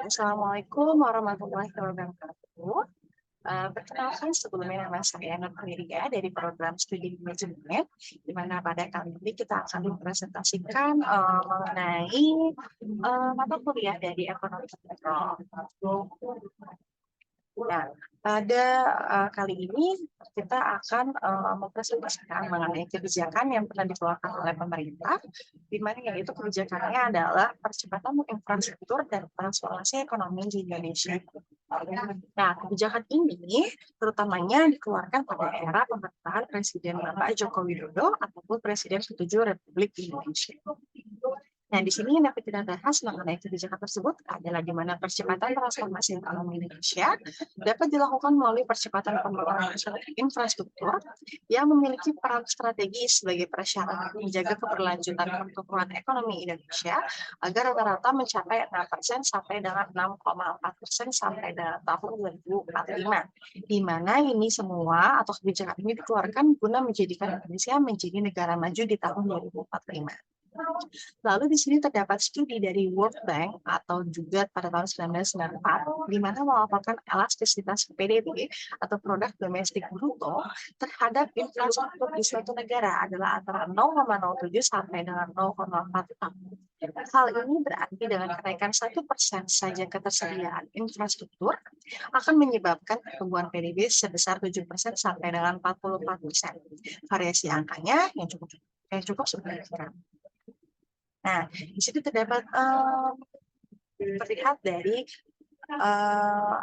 Assalamualaikum warahmatullahi wabarakatuh. Perkenalkan sebelumnya nama saya Nur Khairia dari program studi manajemen, di mana pada kali ini kita akan mempresentasikan mengenai mata kuliah dari ekonomi. Nah, pada kali ini kita akan mempresentasikan mengenai kebijakan yang pernah dikeluarkan oleh pemerintah, di mana yaitu kebijakannya adalah percepatan infrastruktur dan transformasi ekonomi di Indonesia. Nah, kebijakan ini terutamanya dikeluarkan pada era pemerintahan Presiden Bapak Joko Widodo ataupun Presiden ke-7 Republik Indonesia. Nah, di sini yang dapat kita bahas mengenai kebijakan tersebut adalah di mana percepatan transformasi ekonomi Indonesia dapat dilakukan melalui percepatan pembangunan infrastruktur yang memiliki peran strategis sebagai prasyarat menjaga keberlanjutan pertumbuhan ekonomi Indonesia agar rata-rata mencapai 6% sampai dengan 6,4% sampai dengan tahun 2045. Di mana ini semua atau kebijakan ini dikeluarkan guna menjadikan Indonesia menjadi negara maju di tahun 2045. Lalu di sini terdapat studi dari World Bank atau juga pada tahun 1994, di mana melaporkan elastisitas PDB atau produk domestik bruto terhadap infrastruktur di suatu negara adalah antara 0,07 sampai dengan 0,44. Hal ini berarti dengan kenaikan 1% saja ketersediaan infrastruktur akan menyebabkan pertumbuhan PDB sebesar 7% sampai dengan 44%. Variasi angkanya yang cukup signifikan. Nah, di situ terdapat terlihat dari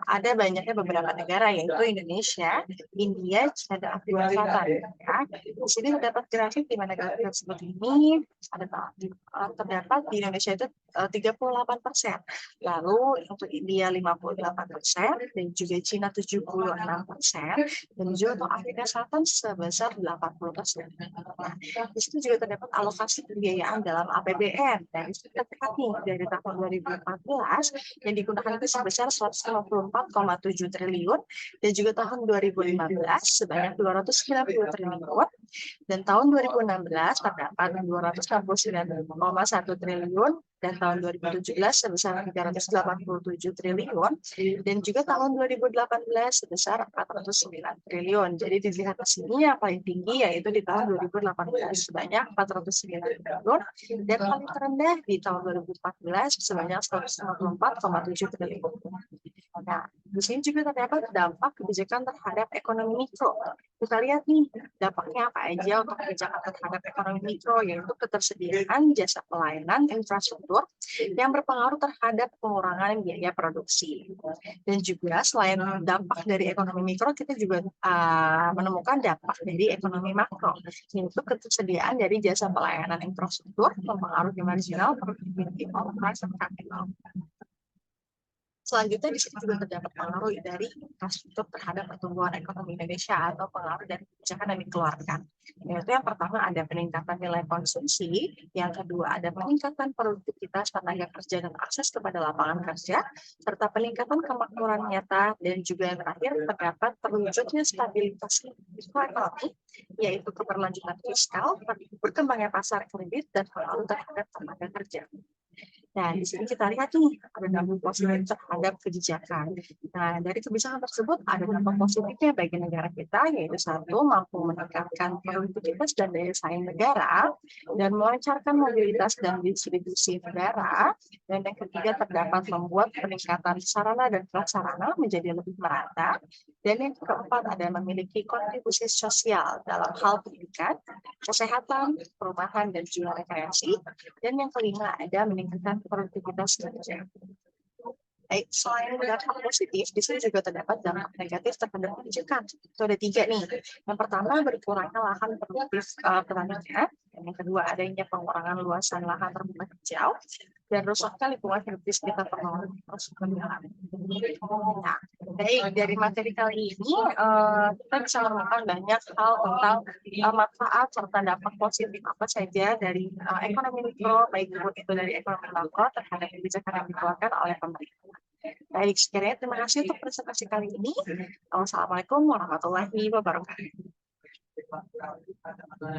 ada banyaknya beberapa negara yaitu Indonesia, India, China, dan Afrika Selatan. Ya. Di sini terdapat grafik di mana grafik tersebut ini terdapat di Indonesia itu 38%, lalu untuk India 58%, dan juga China 76%, dan juga untuk Afrika Selatan sebesar 80%. Nah, di situ juga terdapat alokasi pembiayaan dalam APBN. Dan di situ terlihat nih dari tahun 2014 yang digunakan itu sebesar 154,7 triliun dan juga tahun 2015 sebanyak 290 triliun dan tahun 2016 terdapat 269,1 triliun dan tahun 2017 sebesar 387 triliun dan juga tahun 2018 sebesar 409 triliun. Jadi dilihat di sini yang paling tinggi yaitu di tahun 2018 sebanyak 409 triliun dan paling terendah di tahun 2014 sebanyak 154,7 triliun. Nah, di sini juga terdapat dampak kebijakan terhadap ekonomi mikro. Kita lihat nih, dampaknya apa aja untuk kebijakan terhadap ekonomi mikro, yaitu ketersediaan jasa pelayanan infrastruktur yang berpengaruh terhadap pengurangan biaya produksi. Dan juga selain dampak dari ekonomi mikro, kita juga menemukan dampak dari ekonomi makro, yaitu ketersediaan dari jasa pelayanan infrastruktur mempengaruhi marginal produktivitas capital. Selanjutnya di sini juga terdapat pengaruh dari infrastruktur terhadap pertumbuhan ekonomi Indonesia atau pengaruh dari kebijakan yang dikeluarkan. Yaitu yang pertama ada peningkatan nilai konsumsi, yang kedua ada peningkatan produktivitas tenaga kerja dan akses kepada lapangan kerja, serta peningkatan kemakmuran nyata, dan juga yang terakhir terdapat terwujudnya stabilitas ekonomi, yaitu keberlanjutan fiskal, berkembangnya pasar kredit, dan pengaruh terhadap tenaga kerja. Nah, di sini kita lihat nih, ada dampak positif terhadap kebijakan. Nah, dari kebijakan tersebut ada dampak positifnya bagi negara kita, yaitu satu, mampu meningkatkan produktivitas dan daya saing negara, dan melancarkan mobilitas dan distribusi negara, dan yang ketiga terdapat membuat peningkatan sarana dan prasarana menjadi lebih merata, dan yang keempat ada memiliki kontribusi sosial dalam hal pendidikan, kesehatan, perumahan, dan juga rekreasi, dan yang kelima ada meningkatkan produktivitas kerja. Baik, selain dampak positif, di sini juga terdapat dampak negatif terhadap kebijakan. Itu ada 3 nih. Yang pertama, berkurangnya lahan produktif petaninya. Yang kedua, adanya pengurangan luasan lahan terbuka hijau. Dan rusaknya lingkungan hidup di sekitar permukiman. Nah, baik, dari materi kali ini, kita bisa menemukan banyak hal tentang manfaat serta dampak positif apa saja dari ekonomi mikro, baik itu dari ekonomi makro terhadap kebijakan yang dikeluarkan oleh pemerintah. Baik, sekiranya terima kasih untuk presentasi kali ini. Wassalamualaikum warahmatullahi wabarakatuh.